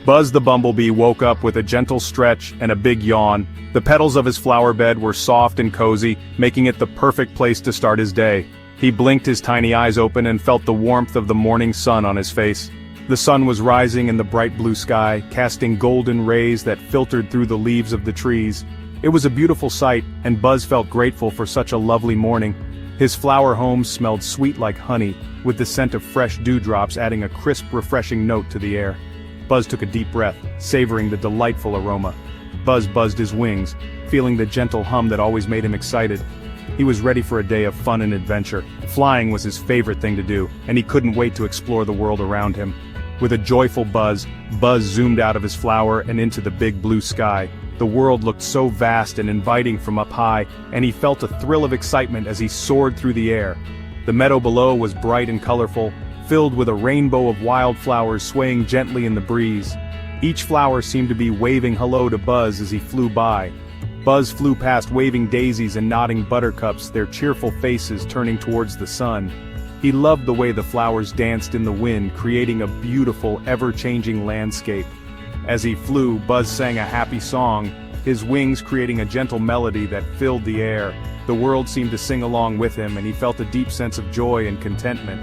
Buzz the bumblebee woke up with a gentle stretch and a big yawn. The petals of his flower bed were soft and cozy, making it the perfect place to start his day. He blinked his tiny eyes open and felt the warmth of the morning sun on his face. The sun was rising in the bright blue sky, casting golden rays that filtered through the leaves of the trees. It was a beautiful sight, and Buzz felt grateful for such a lovely morning. His flower home smelled sweet like honey, with the scent of fresh dewdrops adding a crisp, refreshing note to the air. Buzz took a deep breath, savoring the delightful aroma. Buzz buzzed his wings, feeling the gentle hum that always made him excited. He was ready for a day of fun and adventure. Flying was his favorite thing to do, and he couldn't wait to explore the world around him. With a joyful buzz, Buzz zoomed out of his flower and into the big blue sky. The world looked so vast and inviting from up high, and he felt a thrill of excitement as he soared through the air. The meadow below was bright and colorful, filled with a rainbow of wildflowers swaying gently in the breeze. Each flower seemed to be waving hello to Buzz as he flew by. Buzz flew past waving daisies and nodding buttercups, their cheerful faces turning towards the sun. He loved the way the flowers danced in the wind, creating a beautiful, ever-changing landscape. As he flew, Buzz sang a happy song, his wings creating a gentle melody that filled the air. The world seemed to sing along with him, and he felt a deep sense of joy and contentment.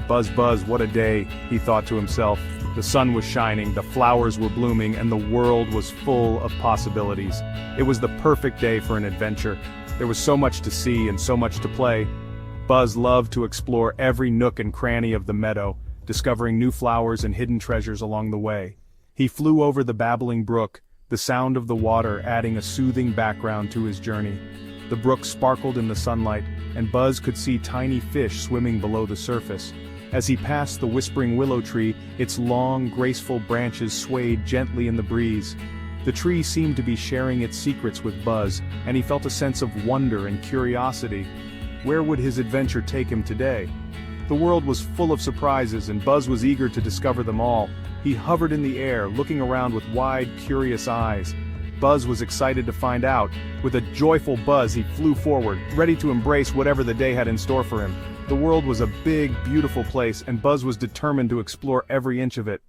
Buzz, Buzz, what a day, he thought to himself. The sun was shining, the flowers were blooming, and the world was full of possibilities. It was the perfect day for an adventure. There was so much to see and so much to play. Buzz loved to explore every nook and cranny of the meadow, discovering new flowers and hidden treasures along the way. He flew over the babbling brook, the sound of the water adding a soothing background to his journey. The brook sparkled in the sunlight, and Buzz could see tiny fish swimming below the surface. As he passed the whispering willow tree, its long, graceful branches swayed gently in the breeze. The tree seemed to be sharing its secrets with Buzz, and he felt a sense of wonder and curiosity. Where would his adventure take him today? The world was full of surprises, and Buzz was eager to discover them all. He hovered in the air, looking around with wide, curious eyes. Buzz was excited to find out. With a joyful buzz, he flew forward, ready to embrace whatever the day had in store for him. The world was a big, beautiful place, and Buzz was determined to explore every inch of it.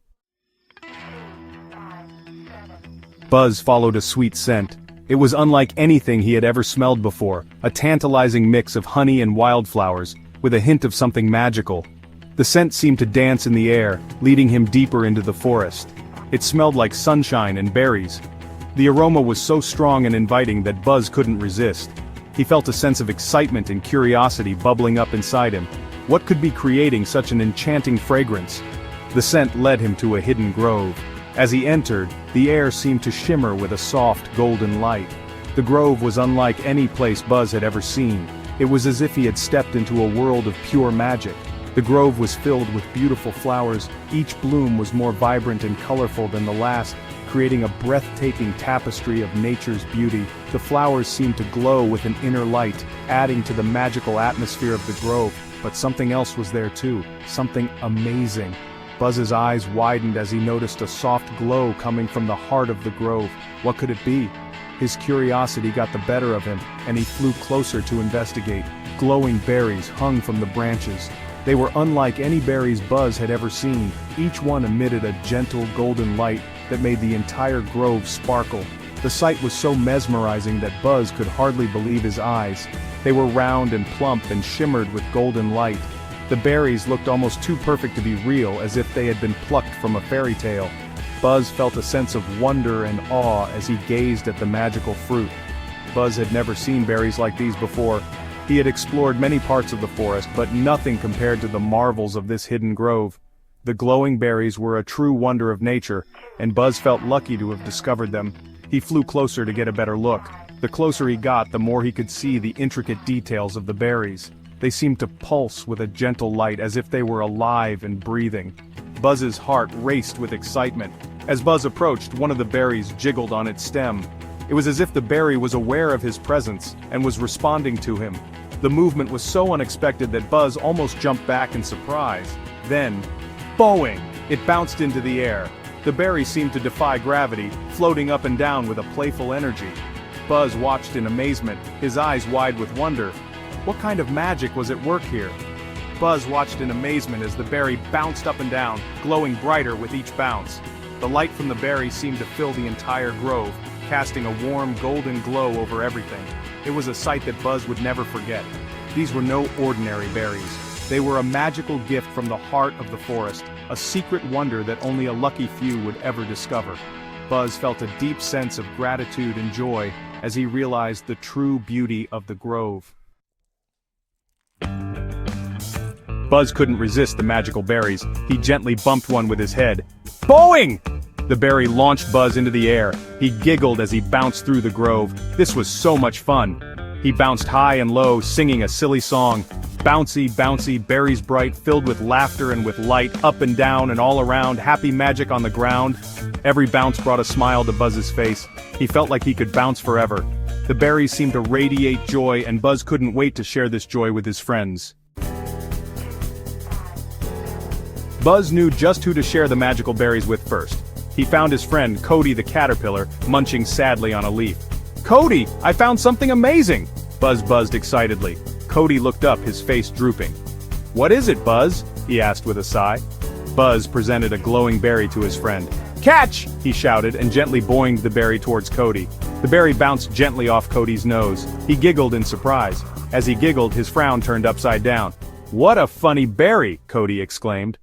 Buzz followed a sweet scent. It was unlike anything he had ever smelled before, a tantalizing mix of honey and wildflowers, with a hint of something magical. The scent seemed to dance in the air, leading him deeper into the forest. It smelled like sunshine and berries. The aroma was so strong and inviting that Buzz couldn't resist. He felt a sense of excitement and curiosity bubbling up inside him. What could be creating such an enchanting fragrance? The scent led him to a hidden grove. As he entered, the air seemed to shimmer with a soft, golden light. The grove was unlike any place Buzz had ever seen. It was as if he had stepped into a world of pure magic. The grove was filled with beautiful flowers. Each bloom was more vibrant and colorful than the last, creating a breathtaking tapestry of nature's beauty. The flowers seemed to glow with an inner light, adding to the magical atmosphere of the grove. But something else was there too, something amazing. Buzz's eyes widened as he noticed a soft glow coming from the heart of the grove. What could it be? His curiosity got the better of him, and he flew closer to investigate. Glowing berries hung from the branches. They were unlike any berries Buzz had ever seen. Each one emitted a gentle golden light that made the entire grove sparkle. The sight was so mesmerizing that Buzz could hardly believe his eyes. They were round and plump and shimmered with golden light. The berries looked almost too perfect to be real, as if they had been plucked from a fairy tale. Buzz felt a sense of wonder and awe as he gazed at the magical fruit. Buzz had never seen berries like these before. He had explored many parts of the forest, but nothing compared to the marvels of this hidden grove. The glowing berries were a true wonder of nature, and Buzz felt lucky to have discovered them. He flew closer to get a better look. The closer he got, the more he could see the intricate details of the berries. They seemed to pulse with a gentle light, as if they were alive and breathing. Buzz's heart raced with excitement. As Buzz approached, one of the berries jiggled on its stem. It was as if the berry was aware of his presence and was responding to him. The movement was so unexpected that Buzz almost jumped back in surprise. Then, boing! It bounced into the air. The berry seemed to defy gravity, floating up and down with a playful energy. Buzz watched in amazement, his eyes wide with wonder. What kind of magic was at work here? Buzz watched in amazement as the berry bounced up and down, glowing brighter with each bounce. The light from the berry seemed to fill the entire grove, casting a warm golden glow over everything. It was a sight that Buzz would never forget. These were no ordinary berries. They were a magical gift from the heart of the forest, a secret wonder that only a lucky few would ever discover. Buzz felt a deep sense of gratitude and joy as he realized the true beauty of the grove. Buzz couldn't resist the magical berries. He gently bumped one with his head. Boing! The berry launched Buzz into the air. He giggled as he bounced through the grove. This was so much fun. He bounced high and low, singing a silly song. Bouncy, bouncy, berries bright, filled with laughter and with light, up and down and all around, happy magic on the ground. Every bounce brought a smile to Buzz's face. He felt like he could bounce forever. The berries seemed to radiate joy, and Buzz couldn't wait to share this joy with his friends. Buzz knew just who to share the magical berries with first. He found his friend, Cody the caterpillar, munching sadly on a leaf. "Cody, I found something amazing!" Buzz buzzed excitedly. Cody looked up, his face drooping. "What is it, Buzz?" he asked with a sigh. Buzz presented a glowing berry to his friend. "Catch!" he shouted and gently boinged the berry towards Cody. The berry bounced gently off Cody's nose. He giggled in surprise. As he giggled, his frown turned upside down. "What a funny berry!" Cody exclaimed.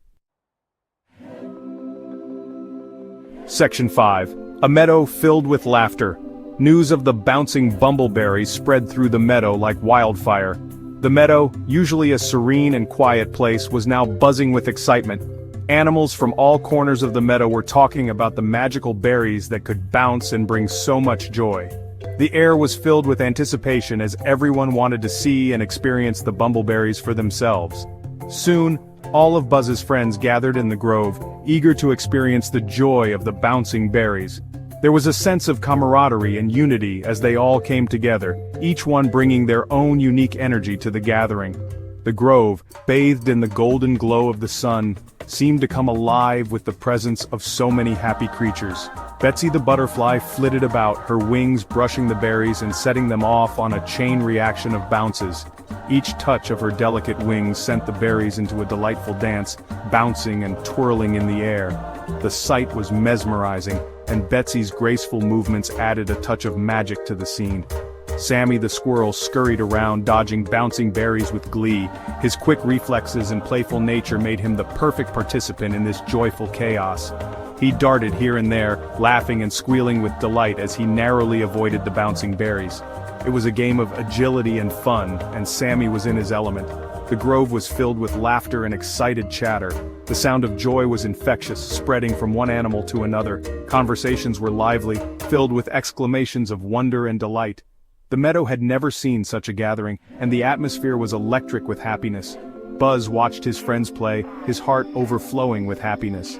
Section 5. A meadow filled with laughter. News of the bouncing bumbleberries spread through the meadow like wildfire. The meadow, usually a serene and quiet place, was now buzzing with excitement. Animals from all corners of the meadow were talking about the magical berries that could bounce and bring so much joy. The air was filled with anticipation as everyone wanted to see and experience the bumbleberries for themselves. Soon, all of Buzz's friends gathered in the grove, eager to experience the joy of the bouncing berries. There was a sense of camaraderie and unity as they all came together, each one bringing their own unique energy to the gathering. The grove, bathed in the golden glow of the sun, seemed to come alive with the presence of so many happy creatures. Betsy the butterfly flitted about, her wings brushing the berries and setting them off on a chain reaction of bounces. Each touch of her delicate wings sent the berries into a delightful dance, bouncing and twirling in the air. The sight was mesmerizing, and Betsy's graceful movements added a touch of magic to the scene. Sammy the squirrel scurried around, dodging bouncing berries with glee. His quick reflexes and playful nature made him the perfect participant in this joyful chaos. He darted here and there, laughing and squealing with delight as he narrowly avoided the bouncing berries. It was a game of agility and fun, and Sammy was in his element. The grove was filled with laughter and excited chatter. The sound of joy was infectious, spreading from one animal to another. Conversations were lively, filled with exclamations of wonder and delight. The meadow had never seen such a gathering, and the atmosphere was electric with happiness. Buzz watched his friends play, his heart overflowing with happiness.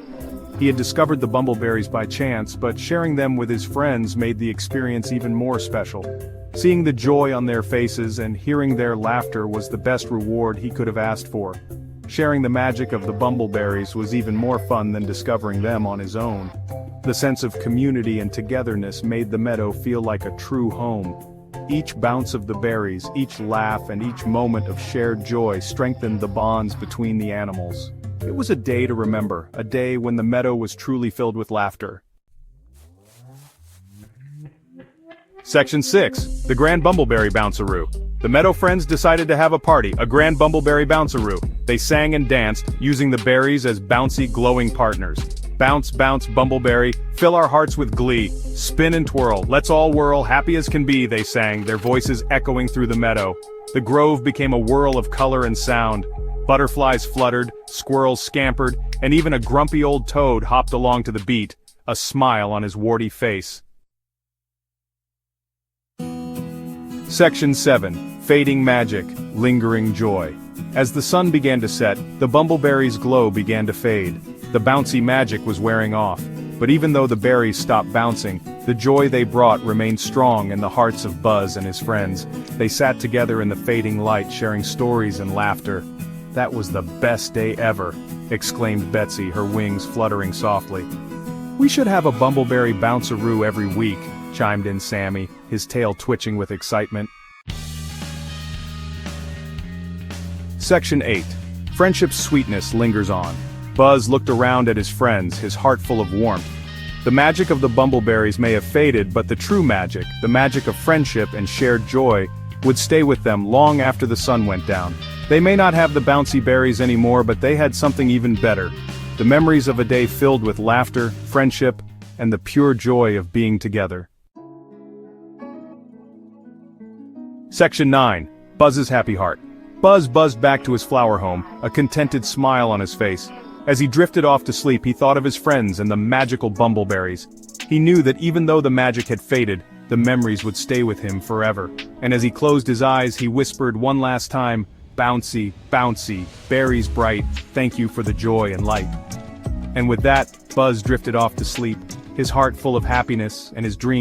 He had discovered the bumbleberries by chance, but sharing them with his friends made the experience even more special. Seeing the joy on their faces and hearing their laughter was the best reward he could have asked for. Sharing the magic of the bumbleberries was even more fun than discovering them on his own. The sense of community and togetherness made the meadow feel like a true home. Each bounce of the berries, each laugh, and each moment of shared joy strengthened the bonds between the animals. It was a day to remember, a day when the meadow was truly filled with laughter. Section 6. The Grand Bumbleberry Bounceroo. The meadow friends decided to have a party, a Grand Bumbleberry Bounceroo. They sang and danced, using the berries as bouncy, glowing partners. Bounce, bounce, bumbleberry, fill our hearts with glee. Spin and twirl, let's all whirl, happy as can be, they sang, their voices echoing through the meadow. The grove became a whirl of color and sound. Butterflies fluttered, squirrels scampered, and even a grumpy old toad hopped along to the beat, a smile on his warty face. Section 7. Fading Magic, Lingering Joy. As the sun began to set, the bumbleberries' glow began to fade. The bouncy magic was wearing off. But even though the berries stopped bouncing, the joy they brought remained strong in the hearts of Buzz and his friends. They sat together in the fading light, sharing stories and laughter. "That was the best day ever," exclaimed Betsy, her wings fluttering softly. "We should have a bumbleberry bounceroo every week," chimed in Sammy, his tail twitching with excitement. Section 8. Friendship's sweetness lingers on. Buzz looked around at his friends, his heart full of warmth. The magic of the bumbleberries may have faded, but the true magic, the magic of friendship and shared joy, would stay with them long after the sun went down. They may not have the bouncy berries anymore, but they had something even better. The memories of a day filled with laughter, friendship, and the pure joy of being together. Section 9. Buzz's Happy Heart. Buzz buzzed back to his flower home, a contented smile on his face. As he drifted off to sleep, he thought of his friends and the magical bumbleberries. He knew that even though the magic had faded, the memories would stay with him forever. And as he closed his eyes, he whispered one last time, "Bouncy, bouncy, berries bright, thank you for the joy and light." And with that, Buzz drifted off to sleep, his heart full of happiness and his dreams